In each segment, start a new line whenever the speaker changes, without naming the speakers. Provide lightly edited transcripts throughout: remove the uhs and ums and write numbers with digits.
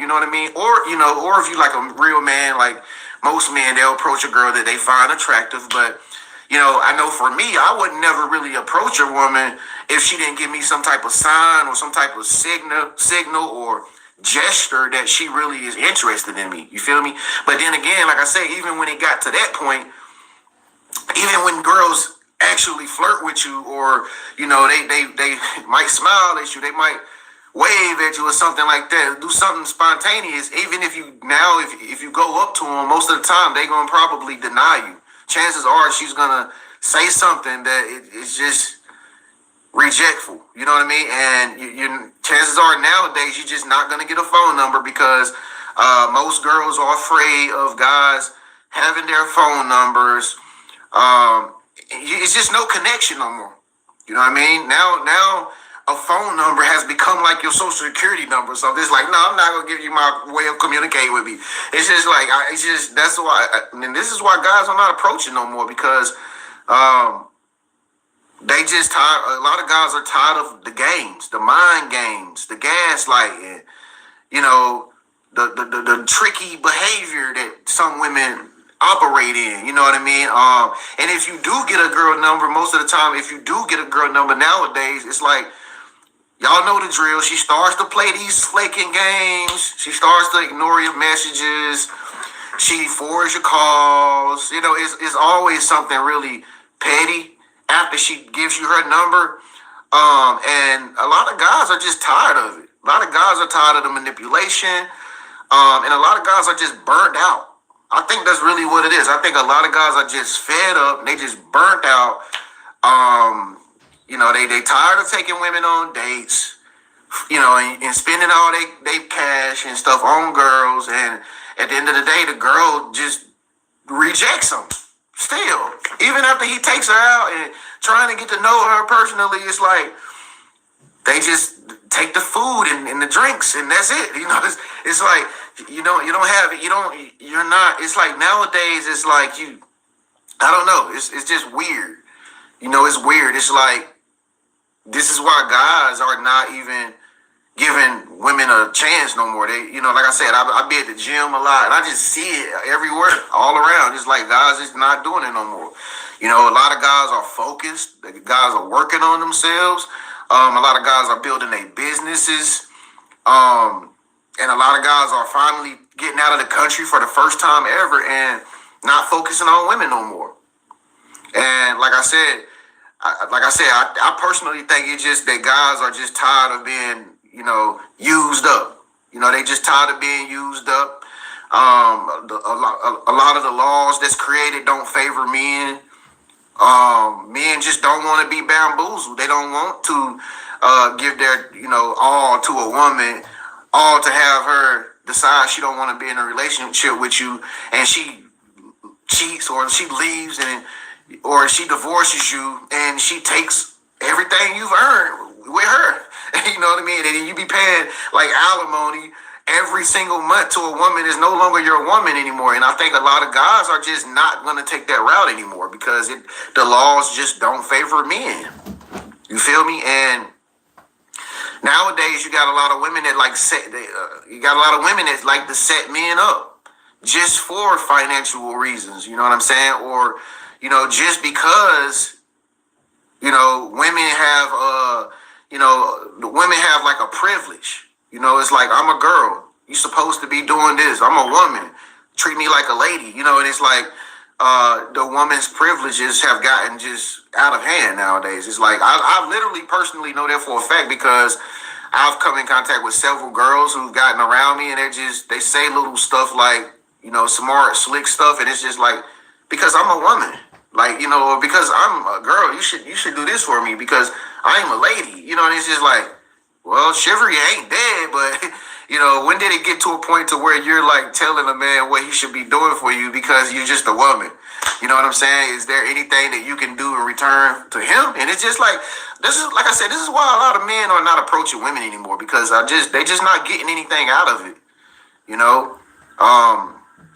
You know what I mean? Or, or if you like a real man, like most men, they'll approach a girl that they find attractive. But, I know for me, I would never really approach a woman if she didn't give me some type of sign or some type of signal or gesture that she really is interested in me. You feel me? But then again, like I say, even when it got to that point, even when girls actually flirt with you, or they might smile at you, they might wave at you or something like that, do something spontaneous, even if you go up to them, most of the time they gonna probably deny you. Chances are she's gonna say something that it's just rejectful. You know what I mean? And you chances are nowadays you're just not gonna get a phone number, because most girls are afraid of guys having their phone numbers. It's just no connection no more. You know what I mean? Now a phone number has become like your social security number. So it's like, no, I'm not gonna give you my way of communicating with me. It's just like, that's why. And this is why guys are not approaching no more, because they just tired. A lot of guys are tired of the games, the mind games, the gaslighting. The tricky behavior that some women operate in, you know what I mean? And if you do get a girl number, most of the time, if you do get a girl number nowadays, it's like, y'all know the drill. She starts to play these flaking games. She starts to ignore your messages. She forwards your calls. It's always something really petty after she gives you her number. And a lot of guys are just tired of it. A lot of guys are tired of the manipulation. And a lot of guys are just burnt out. I think that's really what it is. I think a lot of guys are just fed up. And they just burnt out. They tired of taking women on dates, and spending all they cash and stuff on girls. And at the end of the day, the girl just rejects them. Still, even after he takes her out and trying to get to know her personally, it's like they just take the food and the drinks, and that's it. It's like, you don't have it. You're not. It's like nowadays, it's like I don't know. It's just weird. It's weird. It's like, this is why guys are not even giving women a chance no more. They, like I said, I be at the gym a lot, and I just see it everywhere, all around. It's like guys is not doing it no more. A lot of guys are focused. The guys are working on themselves. A lot of guys are building their businesses. And a lot of guys are finally getting out of the country for the first time ever and not focusing on women no more. And like I said, I personally think it's just that guys are just tired of being, used up. They just tired of being used up. A lot of the laws that's created don't favor men. Men just don't want to be bamboozled. They don't want to give their, all to a woman, all to have her decide she don't want to be in a relationship with you, and she cheats or she leaves, or she divorces you, and she takes everything you've earned with her. You know what I mean? And you be paying like alimony every single month to a woman is no longer your woman anymore. And I think a lot of guys are just not going to take that route anymore, because the laws just don't favor men. You feel me? And nowadays you got a lot of women that like to set men up just for financial reasons. You know what I'm saying? Or, just because, women have, the women have like a privilege. It's like, I'm a girl. You're supposed to be doing this. I'm a woman. Treat me like a lady. And it's like the woman's privileges have gotten just out of hand nowadays. It's like, I literally personally know that for a fact, because I've come in contact with several girls who've gotten around me, and they say little stuff like, smart, slick stuff. And it's just like, because I'm a woman, like, or because I'm a girl, you should do this for me because I'm a lady, and it's just like, well, chivalry ain't dead, but when did it get to a point to where you're like telling a man what he should be doing for you because you're just a woman? You know what I'm saying? Is there anything that you can do in return to him? And it's just like, this is why a lot of men are not approaching women anymore, because they just not getting anything out of it.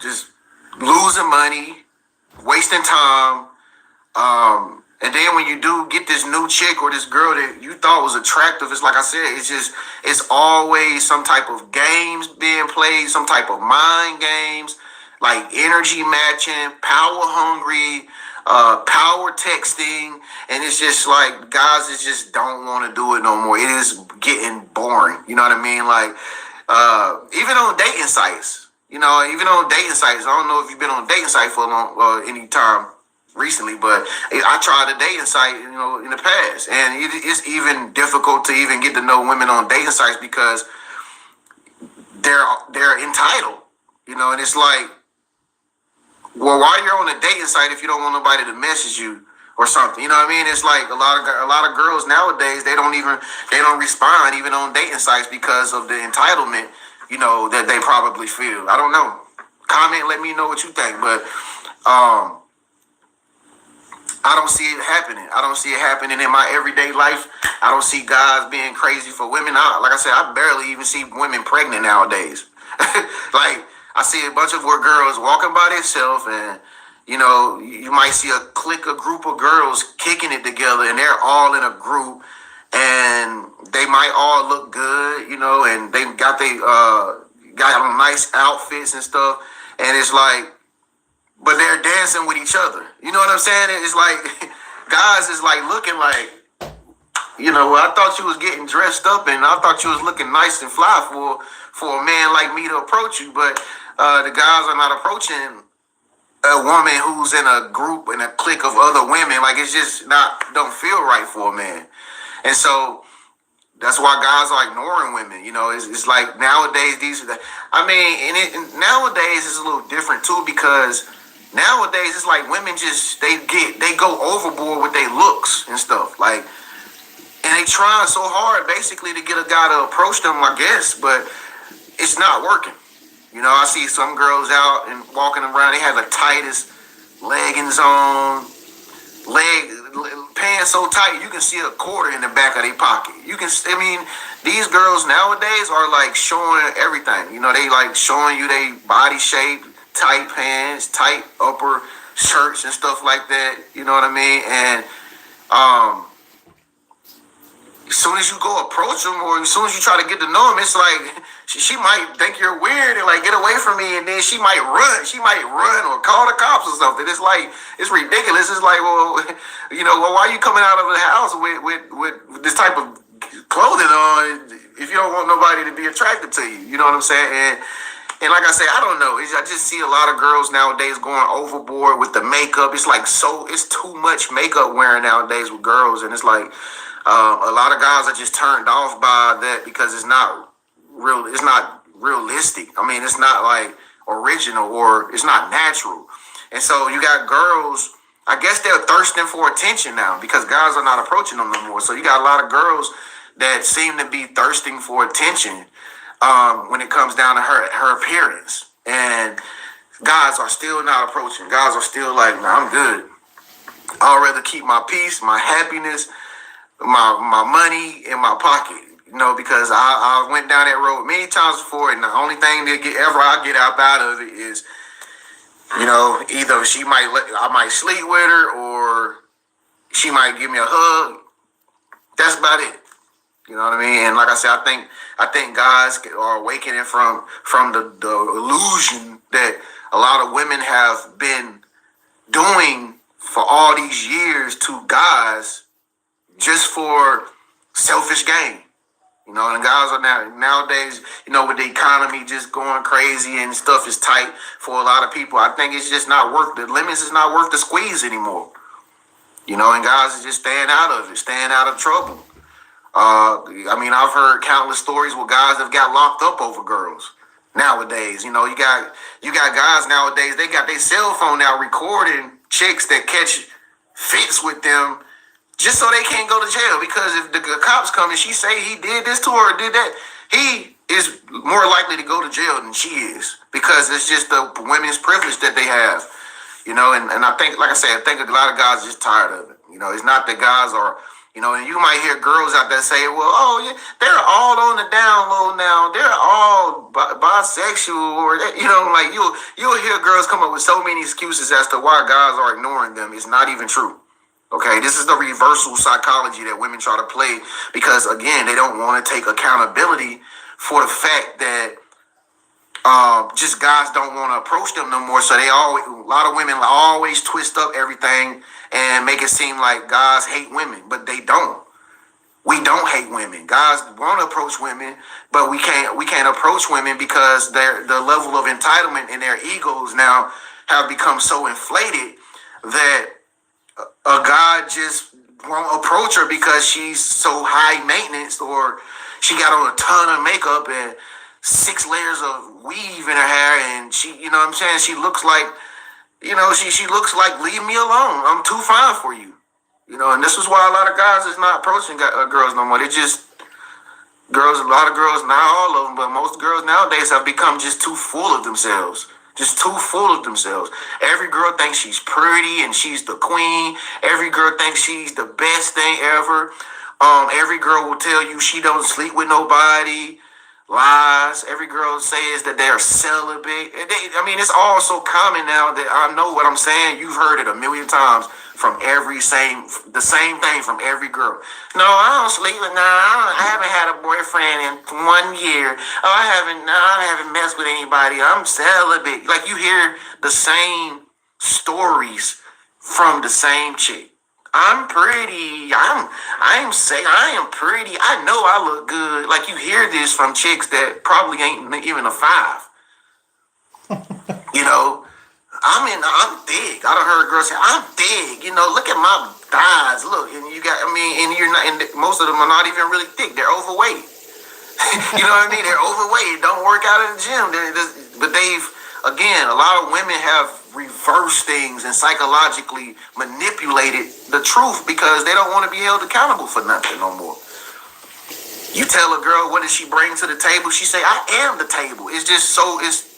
Just losing money, wasting time, And then when you do get this new chick or this girl that you thought was attractive, it's like I said, it's always some type of games being played, some type of mind games, like energy matching, power hungry, power texting, and it's just like guys just don't want to do it no more. It is getting boring. You know what I mean? Like even on dating sites, I don't know if you've been on a dating site for a long any time recently, but I tried a dating site, in the past, and it's even difficult to even get to know women on dating sites because they're entitled, and it's like, well, why you're on a dating site if you don't want nobody to message you or something? You know what I mean? It's like a lot of girls nowadays, they don't respond even on dating sites because of the entitlement, that they probably feel. I don't know. Comment, let me know what you think, but I don't see it happening. I don't see it happening in my everyday life. I don't see guys being crazy for women. Like I said, I barely even see women pregnant nowadays. Like, I see a bunch of girls walking by themselves, and you might see a group of girls kicking it together, and they're all in a group, and they might all look good, and they got on nice outfits and stuff, and it's like, but they're dancing with each other. You know what I'm saying? It's like guys is like looking like, I thought you was getting dressed up and I thought you was looking nice and fly for a man like me to approach you, but the guys are not approaching a woman who's in a group, in a clique of other women. Like, it's just don't feel right for a man. And so that's why guys are ignoring women. It's like nowadays nowadays it's a little different too, because nowadays it's like women just they go overboard with their looks and stuff, like, and they trying so hard basically to get a guy to approach them, I guess, but it's not working. I see some girls out and walking around, they have the tightest leggings on, pants so tight you can see a quarter in the back of their pocket. These girls nowadays are like showing everything. They like showing you their body shape, tight pants, tight upper shirts and stuff like that. You know what I mean? And as soon as you go approach them, or as soon as you try to get to know them, it's like she might think you're weird and like, get away from me, and then she might run. She might run or call the cops or something. It's like, it's ridiculous. It's like, well, why are you coming out of the house with this type of clothing on if you don't want nobody to be attracted to you? You know what I'm saying? And like I say, I don't know. I just see a lot of girls nowadays going overboard with the makeup. It's like, it's too much makeup wearing nowadays with girls. And it's like, a lot of guys are just turned off by that because it's not real. It's not realistic. It's not like original, or it's not natural. And so you got girls, I guess they're thirsting for attention now because guys are not approaching them no more. So you got a lot of girls that seem to be thirsting for attention when it comes down to her appearance, and guys are still not approaching. Guys are still like, nah, I'm good. I'd rather keep my peace, my happiness, my money in my pocket, because I went down that road many times before, and the only thing that I get up out of it is, either I might sleep with her, or she might give me a hug. That's about it. You know what I mean? And like I said, I think guys are awakening from the illusion that a lot of women have been doing for all these years to guys, just for selfish gain. And guys are nowadays, with the economy just going crazy and stuff is tight for a lot of people, I think it's just not worth, the limits is not worth the squeeze anymore. And guys are just staying out of it, staying out of trouble. I've heard countless stories where guys have got locked up over girls nowadays. You got guys nowadays, they got their cell phone now recording chicks that catch fits with them, just so they can't go to jail. Because if the cops come and she say he did this to her or did that, he is more likely to go to jail than she is, because it's just the women's privilege that they have. And I think, like I said, I think a lot of guys are just tired of it. It's not that guys are, and you might hear girls out there say, well, oh, yeah, they're all on the down low now. They're all bisexual, or, like you'll hear girls come up with so many excuses as to why guys are ignoring them. It's not even true. Okay, this is the reversal psychology that women try to play because, again, they don't want to take accountability for the fact that just guys don't want to approach them no more. So a lot of women always twist up everything and make it seem like guys hate women, but they don't. We don't hate women. Guys want to approach women, but we can't approach women because the level of entitlement in their egos now have become so inflated that a guy just won't approach her because she's so high maintenance, or she got on a ton of makeup and 6 layers of weave in her hair, and she, you know what I'm saying, she looks like, she looks like, leave me alone, I'm too fine for you. And this is why a lot of guys is not approaching girls no more. They just, a lot of girls, not all of them, but most girls nowadays have become just too full of themselves. Just too full of themselves. Every girl thinks she's pretty and she's the queen. Every girl thinks she's the best thing ever. Every girl will tell you she don't sleep with nobody. Lies. Every girl says that they're celibate. It's all so common now that I know what I'm saying. You've heard it a million times from the same thing from every girl. No, I don't sleep with. I haven't had a boyfriend in 1 year. Oh, I haven't messed with anybody. I'm celibate. Like, you hear the same stories from the same chick. I'm pretty. I am pretty. I know I look good. Like, you hear this from chicks that probably ain't even a 5. I'm thick. I done heard girls say, I'm thick. Look at my thighs. Look, and you're not, and most of them are not even really thick. They're overweight. You know what I mean? They're overweight. Don't work out in the gym. But a lot of women have reversed things and psychologically manipulated the truth because they don't want to be held accountable for nothing no more. You tell a girl, what does she bring to the table? She say, I am the table. It's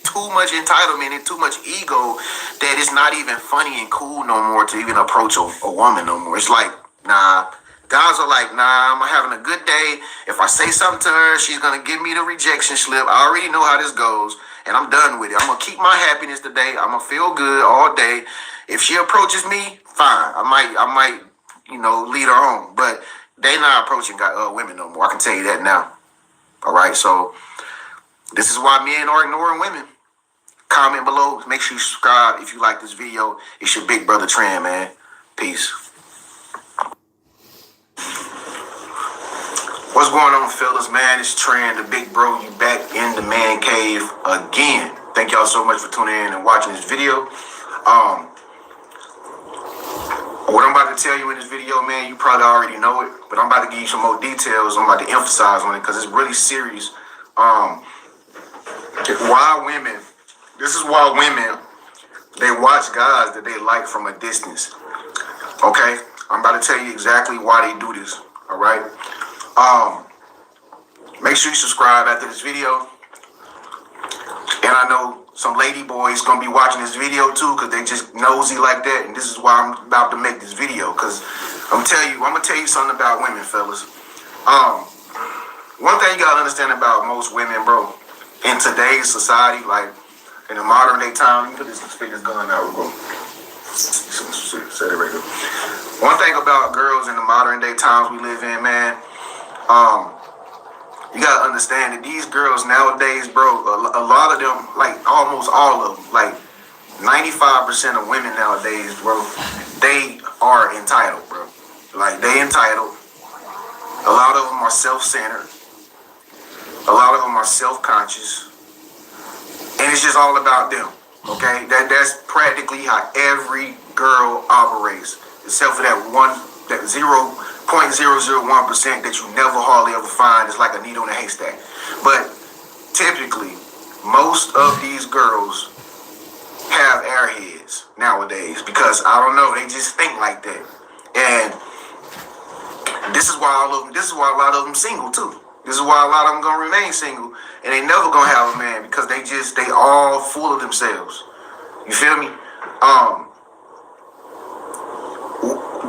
too much entitlement and too much ego that it's not even funny and cool no more to even approach a woman no more. It's like, nah. Guys are like, nah, I'm having a good day. If I say something to her, she's going to give me the rejection slip. I already know how this goes, and I'm done with it. I'm going to keep my happiness today. I'm going to feel good all day. If she approaches me, fine. I might, lead her on. But they not approaching women no more. I can tell you that now. All right, so this is why men are ignoring women. Comment below. Make sure you subscribe if you like this video. It's your big brother Tran, man. Peace. What's going on, fellas, man? It's Tran, the big bro. You back in the man cave again. Thank y'all so much for tuning in and watching this video. What I'm about to tell you in this video, man, you probably already know it, but I'm about to give you some more details. I'm about to emphasize on it because it's really serious. This is why women, they watch guys that they like from a distance. Okay? I'm about to tell you exactly why they do this. All right? Make sure you subscribe after this video. And I know some lady boys gonna be watching this video too because they just nosy like that. And this is why I'm about to make this video because I'm gonna tell you something about women, fellas. One thing you gotta understand about most women, bro, in today's society, like in the modern day time, you put this gun out, bro. Set it right there. One thing about girls in the modern day times we live in, man, you gotta understand that these girls nowadays, bro, a lot of them, like almost all of them, like 95% of women nowadays, bro, they are entitled, bro. Like, they entitled. A lot of them are self-centered. A lot of them are self-conscious. And it's just all about them, okay? That's practically how every girl operates, except for that 0.001% that you never hardly ever find. It's like a needle in a haystack. But typically, most of these girls have airheads nowadays because, I don't know, they just think like that. And this is why a lot of them single too. This is why a lot of them gonna remain single and they never gonna have a man because they all full of themselves. You feel me?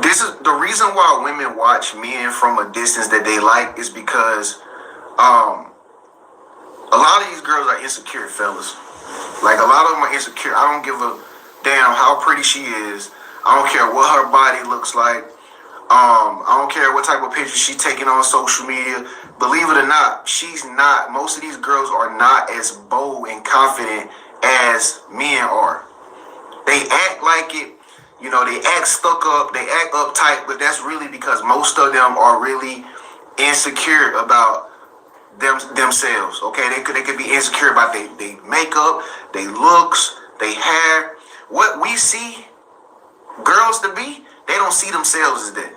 This is the reason why women watch men from a distance that they like is because a lot of these girls are insecure, fellas. Like, a lot of them are insecure. I don't give a damn how pretty she is. I don't care what her body looks like. I don't care what type of pictures she's taking on social media. Believe it or not, she's not. Most of these girls are not as bold and confident as men are. They act like it, they act stuck up, they act uptight, but that's really because most of them are really insecure about themselves. Okay, they could be insecure about their makeup, their looks, their hair. What we see girls to be, they don't see themselves as that.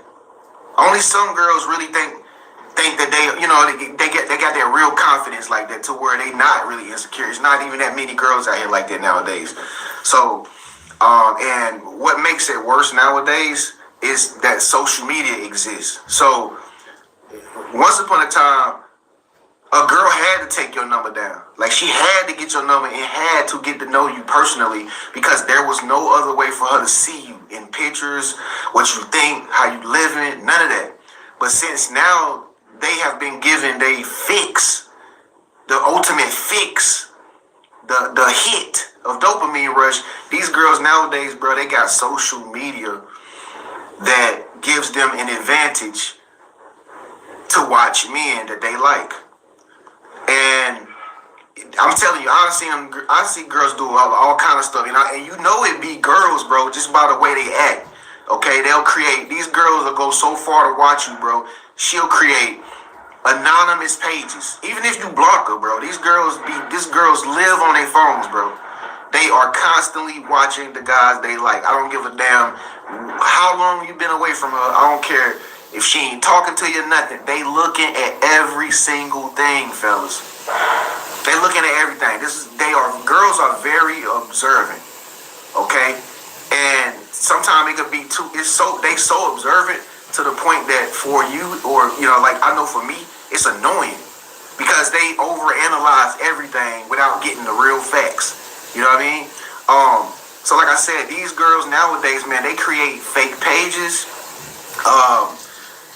Only some girls really think that they got their real confidence like that to where they not really insecure. It's not even that many girls out here like that nowadays. So, and what makes it worse nowadays is that social media exists. So, once upon a time, a girl had to take your number down. Like, she had to get your number and had to get to know you personally because there was no other way for her to see you in pictures, what you think, how you living, none of that. But since now they have been given the fix, the ultimate fix, the hit of dopamine rush, these girls nowadays, bro, they got social media that gives them an advantage to watch men that they like. And I'm telling you, I see girls do all kind of stuff, and it be girls, bro, just by the way they act. Okay, these girls will go so far to watch you, bro. She'll create anonymous pages, even if you block her, bro. These girls live on their phones, bro. They are constantly watching the guys they like. I don't give a damn how long you've been away from her. I don't care if she ain't talking to you, nothing. They looking at every single thing, fellas. They looking at everything. Girls are very observant, okay? And sometimes it could be they so observant to the point that for you, or like I know for me, it's annoying because they overanalyze everything without getting the real facts. You know what I mean? So like I said, these girls nowadays, man, they create fake pages.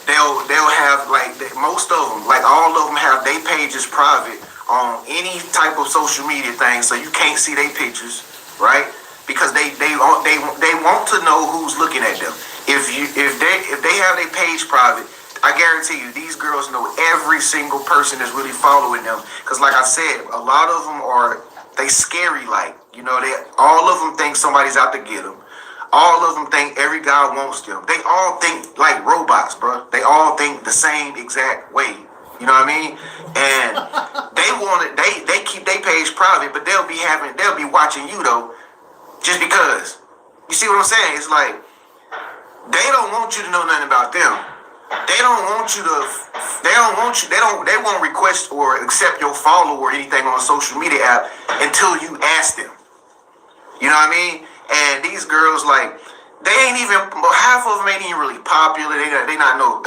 They'll have most of them, like all of them, have their pages private on any type of social media thing, so you can't see their pictures, right? Because they want to know who's looking at them. If they have their page private, I guarantee you these girls know every single person that's really following them. Because like I said, a lot of them they scary, all of them think somebody's out to get them. All of them think every guy wants them. They all think like robots, bro. They all think the same exact way. You know what I mean? And they keep their page private, but they'll be watching you though, just because. You see what I'm saying? It's like they don't want you to know nothing about them. They won't request or accept your follow or anything on a social media app until you ask them. You know what I mean? And these girls, they ain't even, half of them ain't even really popular. They not no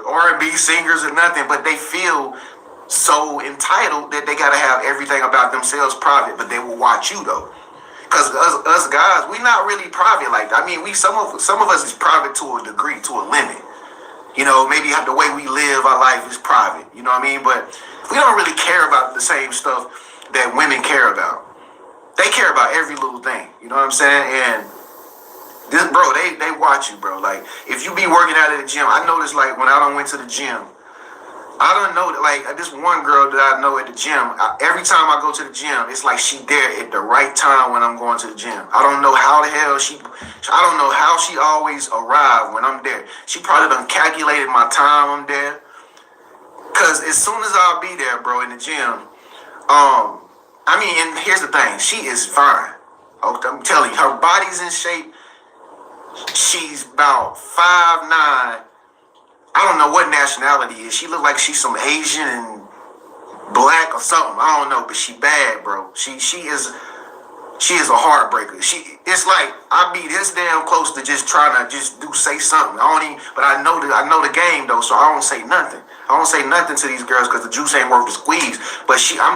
R&B singers or nothing, but they feel so entitled that they gotta have everything about themselves private, but they will watch you though. Cause us guys, we not really private like that. I mean, some of us is private to a degree, to a limit. Maybe the way we live our life is private. You know what I mean? But we don't really care about the same stuff that women care about. They care about every little thing. You know what I'm saying? And this, bro, they watch you, bro. Like, if you be working out at the gym, I noticed, when I went to the gym, I don't know, this one girl that I know at the gym, every time I go to the gym, it's like she there at the right time when I'm going to the gym. I don't know how the hell I don't know how she always arrived when I'm there. She probably done calculated my time I'm there. Because as soon as I'll be there, bro, in the gym, and here's the thing, she is fine. I'm telling you, her body's in shape. She's about 5'9". I don't know what nationality is. She look like she's some Asian and black or something. I don't know, but she bad, bro. She is a heartbreaker. It's like I be this damn close to just trying to say something. But I know the game though, so I don't say nothing. I don't say nothing to these girls because the juice ain't worth the squeeze. But I'm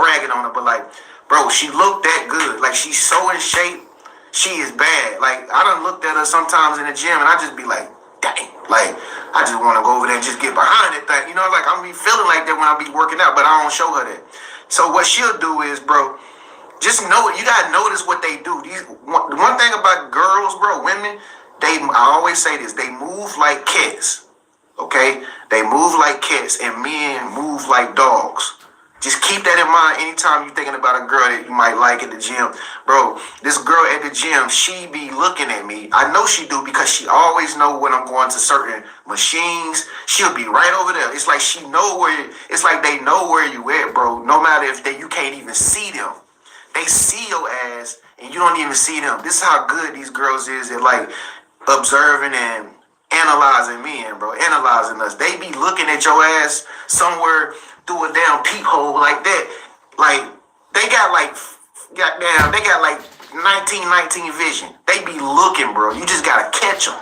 bragging on her. But bro, she looked that good. She's so in shape. She is bad. I done looked at her sometimes in the gym and I just be like, dang. I just want to go over there and just get behind that thing. I'm be feeling like that when I be working out, but I don't show her that. So what she'll do is, bro, just know it. You gotta notice what they do. One thing about girls, bro, women, I always say this, they move like cats. Okay? They move like cats and men move like dogs. Just keep that in mind anytime you're thinking about a girl that you might like at the gym. Bro, this girl at the gym, she be looking at me. I know she do because she always know when I'm going to certain machines. She'll be right over there. It's like it's like they know where you at, bro. No matter if you can't even see them. They see your ass and you don't even see them. This is how good these girls is at like observing and analyzing men, bro. Analyzing us. They be looking at your ass somewhere through a damn peephole like that. Like they got like 1919 vision. They be looking, bro. You just gotta catch them.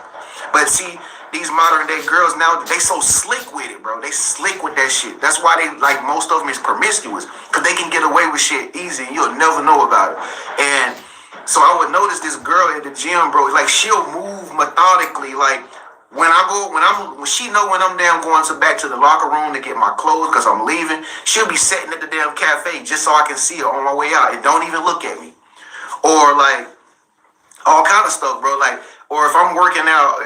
But see, these modern day girls now, they so slick with it, bro. They slick with that shit. That's why they like most of them is promiscuous, because they can get away with shit easy and you'll never know about it. And so I would notice this girl at the gym, bro, like she'll move methodically. Like when she know when I'm down going back to the locker room to get my clothes because I'm leaving, she'll be sitting at the damn cafe just so I can see her on my way out and don't even look at me. Or like all kind of stuff, bro. Like, or if I'm working out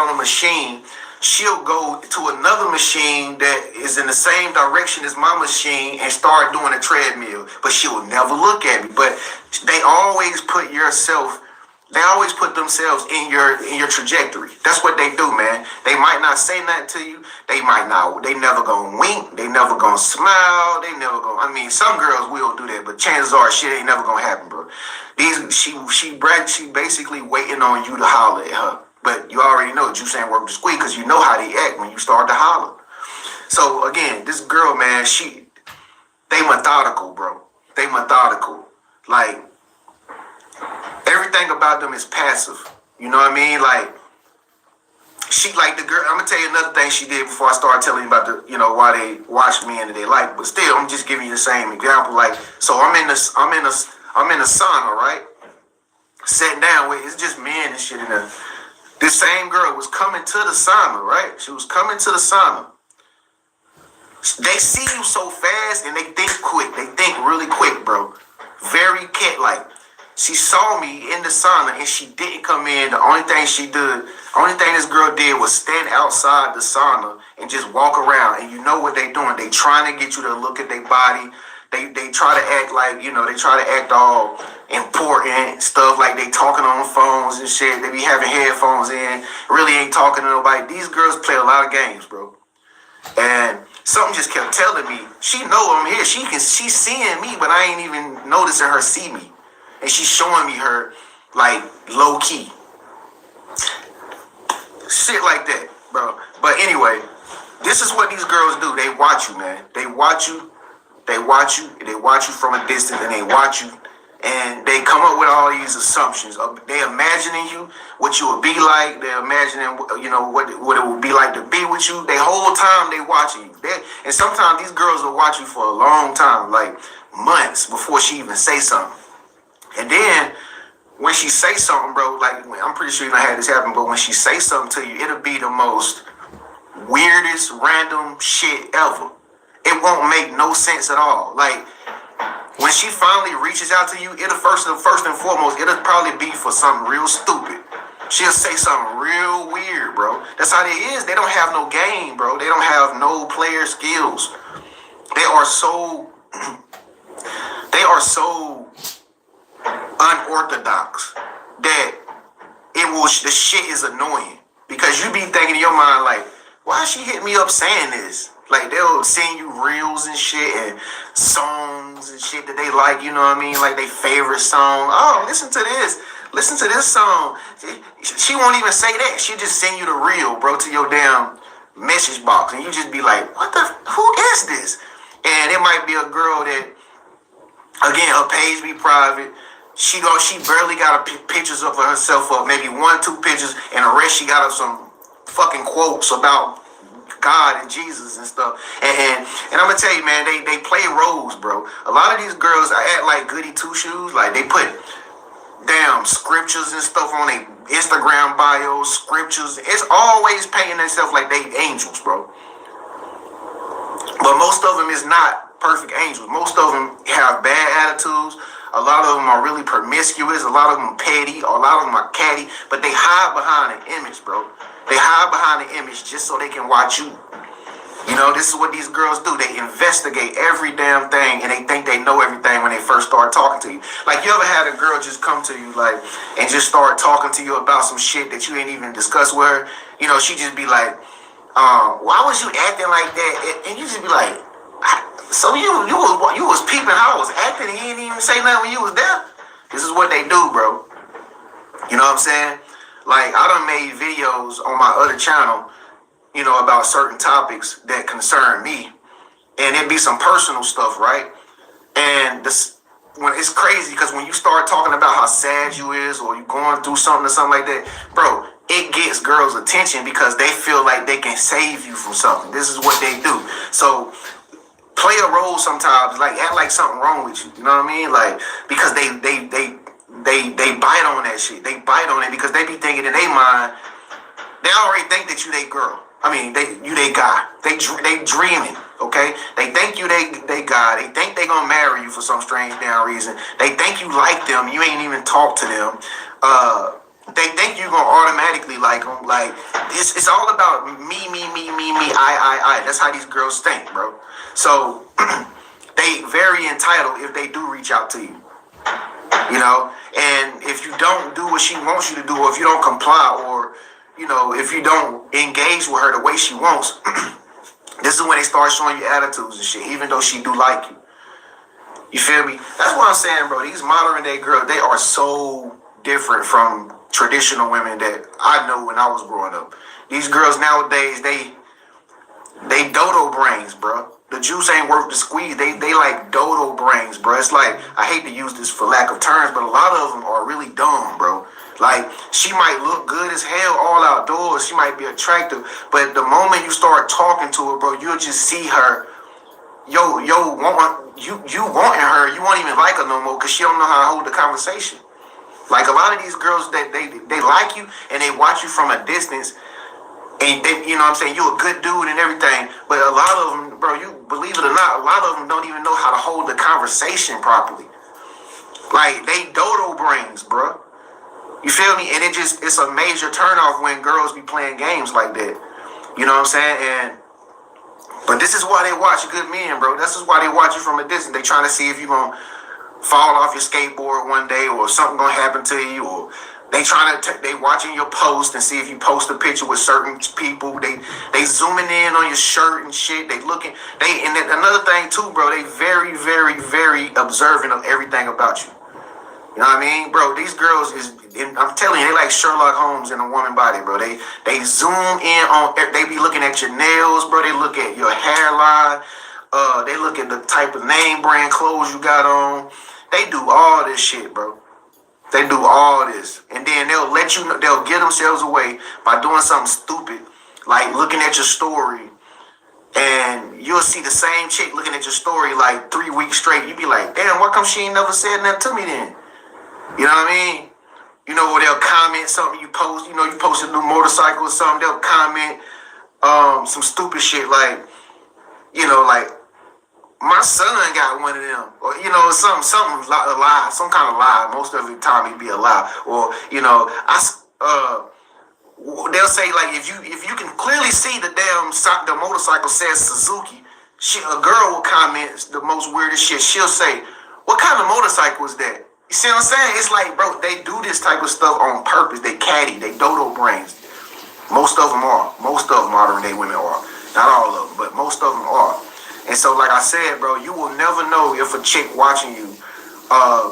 on a machine, she'll go to another machine that is in the same direction as my machine and start doing a treadmill. But she'll never look at me. But they always put themselves in your trajectory. That's what they do, man. They might not say nothing to you. They never gonna wink. They never gonna smile. I mean, some girls will do that, but chances are shit ain't never gonna happen, bro. She basically waiting on you to holler at her. But you already know juice ain't worth the squeeze because you know how they act when you start to holler. So again, this girl, man, they methodical, bro. They methodical. Like, everything about them is passive. You know what I mean? Like, she like the girl. I'm gonna tell you another thing she did before I start telling you about why they watch men that they like. But still, I'm just giving you the same example. Like, so I'm in the sauna, right? Sitting down with it's just men and shit in there. This same girl was coming to the sauna, right? She was coming to the sauna. They see you so fast and they think quick. They think really quick, bro. Very cat-like. She saw me in the sauna and she didn't come in. The only thing this girl did was stand outside the sauna and just walk around. And you know what they doing. They trying to get you to look at their body. They try to act like, they try to act all important stuff, like they talking on phones and shit. They be having headphones in, really ain't talking to nobody. These girls play a lot of games, bro. And something just kept telling me, she know I'm here. She's seeing me, but I ain't even noticing her see me. And she's showing me her, like, low key. Shit like that, bro. But anyway, this is what these girls do. They watch you, man. They watch you from a distance, and they watch you, and they come up with all these assumptions. They imagining you, what you would be like. They're imagining, what it would be like to be with you. The whole time they watching you. And sometimes these girls will watch you for a long time, like months before she even say something. And then when she say something, bro, like I'm pretty sure you done had this happen, but when she say something to you, it'll be the most weirdest, random shit ever. It won't make no sense at all. Like, when she finally reaches out to you, it'll first and foremost, it'll probably be for something real stupid. She'll say something real weird, bro. That's how they is. They don't have no game, bro. They don't have no player skills. They are so unorthodox that the shit is annoying. Because you be thinking in your mind, like, why she hit me up saying this? Like, they'll send you reels and shit and songs and shit that they like, you know what I mean? Like, they favorite song. Oh, listen to this. Listen to this song. She won't even say that. She'll just send you the reel, bro, to your damn message box. And you just be like, who is this? And it might be a girl that, again, her page be private. She barely got pictures of herself up, maybe 1-2 pictures, and the rest she got up some fucking quotes about God and Jesus and stuff. And I'm gonna tell you, man, they play roles, bro. A lot of these girls act like goody two shoes. Like, they put damn scriptures and stuff on their Instagram bios, scriptures. It's always painting themselves like they angels, bro. But most of them is not perfect angels. Most of them have bad attitudes. A A lot of them are really promiscuous. A lot of them are petty. A lot of them are catty. But they hide behind an image, bro. They hide behind an image just so they can watch you. You know, this is what these girls do. They investigate every damn thing, and they think they know everything when they first start talking to you. Like, you ever had a girl just come to you, like, and just start talking to you about some shit that you ain't even discussed with her? You know, she just be like, why was you acting like that? And you just be like, so you was peeping how I was acting, and you didn't even say nothing when you was there? This is what they do, bro. You know what I'm saying? Like, I done made videos on my other channel, you know, about certain topics that concern me, and it be some personal stuff, right? And when it's crazy, because when you start talking about how sad you is, or you going through something or something like that, bro, it gets girls' attention because they feel like they can save you from something. This is what they do. So play a role sometimes, like act like something wrong with you. You know what I mean? Like, because they bite on that shit. They bite on it because they be thinking in their mind, they already think that you they girl. I mean, you they guy. They dreaming, okay? They think you they guy. They think they gonna marry you for some strange damn reason. They think you like them. You ain't even talk to them. They think you gonna automatically like them. Like, it's all about me, I. That's how these girls think, bro. So they very entitled if they do reach out to you. You know, and if you don't do what she wants you to do, or if you don't comply, or you know, if you don't engage with her the way she wants, this is when they start showing you attitudes and shit, even though she do like you. You feel me? That's what I'm saying, bro. These modern day girls, they are so different from traditional women that I know when I was growing up. These girls nowadays, they dodo brains, bro. The juice ain't worth the squeeze. They like dodo brains, bro. It's like, I hate to use this for lack of terms, but a lot of them are really dumb, bro. Like, she might look good as hell all outdoors. She might be attractive. But the moment you start talking to her, bro, you'll just see her. You wanting her. You won't even like her no more because she don't know how to hold the conversation. Like, a lot of these girls, they like you and they watch you from a distance. And they, you know what I'm saying, you a good dude and everything. But a lot of them, bro, you believe it or not, a lot of them don't even know how to hold the conversation properly. Like, they dodo brains, bro. You feel me? And it's a major turnoff when girls be playing games like that. You know what I'm saying? But this is why they watch good men, bro. This is why they watch you from a distance. They trying to see if you gonna fall off your skateboard one day, or something gonna happen to you, or they watching your post and see if you post a picture with certain people. They zooming in on your shirt and shit. They looking. And then another thing too, bro. They very, very, very observant of everything about you. You know what I mean, bro? These girls I'm telling you, they like Sherlock Holmes in a woman body, bro. They zoom in on. They be looking at your nails, bro. They look at your hairline. They look at the type of name brand clothes you got on. They do all this shit, bro. They do all this, and then they'll let you know. They'll give themselves away by doing something stupid, like looking at your story. And you'll see the same chick looking at your story like 3 weeks straight. You be like, damn, why come she ain't never said nothing to me then? You know what I mean? You know, they'll comment something you post. You know, you post a new motorcycle or something. They'll comment some stupid shit like, you know, like, my son got one of them, or you know, something a lie, some kind of lie. Most of the time, it'd be a lie, or you know, they'll say like if you can clearly see the motorcycle says Suzuki. A girl will comment the most weirdest shit. She'll say, "What kind of motorcycle is that?" You see what I'm saying? It's like, bro, they do this type of stuff on purpose. They catty, they dodo brains. Most of them are. Most of modern day women are. Not all of them, but most of them are. And so, like I said, bro, you will never know if a chick watching you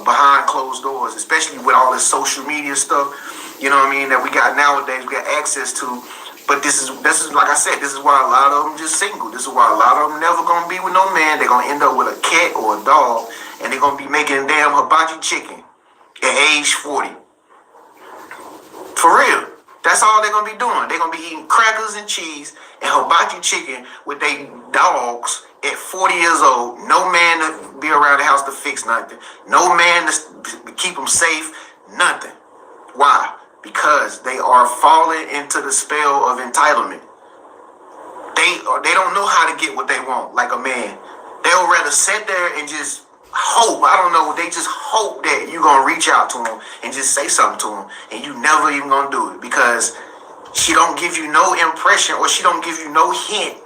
behind closed doors, especially with all this social media stuff, you know what I mean, that we got nowadays, we got access to. But this is like I said, this is why a lot of them just single. This is why a lot of them never gonna be with no man. They're gonna end up with a cat or a dog, and they're gonna be making damn hibachi chicken at age 40. For real. That's all they're gonna be doing. They're gonna be eating crackers and cheese and hibachi chicken with their dogs at 40 years old. No man to be around the house to fix nothing. No man to keep them safe. Nothing. Why? Because they are falling into the spell of entitlement. They don't know how to get what they want like a man. They'll rather sit there and just hope, I don't know, they just hope that you're going to reach out to them and just say something to them, and you never even going to do it because she don't give you no impression or she don't give you no hint.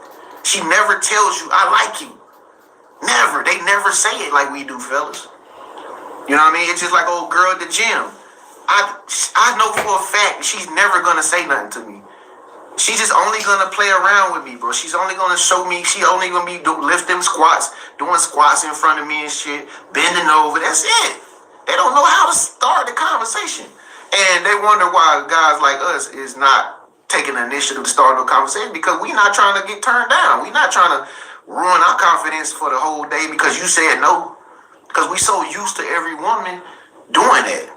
She never tells you, I like you. Never. They never say it like we do, fellas. You know what I mean? It's just like old girl at the gym. I know for a fact she's never going to say nothing to me. She's just only gonna play around with me, bro. She's only gonna show me. She only gonna be lifting squats, doing squats in front of me and shit, bending over. That's it. They don't know how to start the conversation, and they wonder why guys like us is not taking the initiative to start a conversation because we not trying to get turned down. We not trying to ruin our confidence for the whole day because you said no. Because we so used to every woman doing that,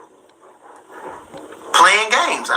playing games.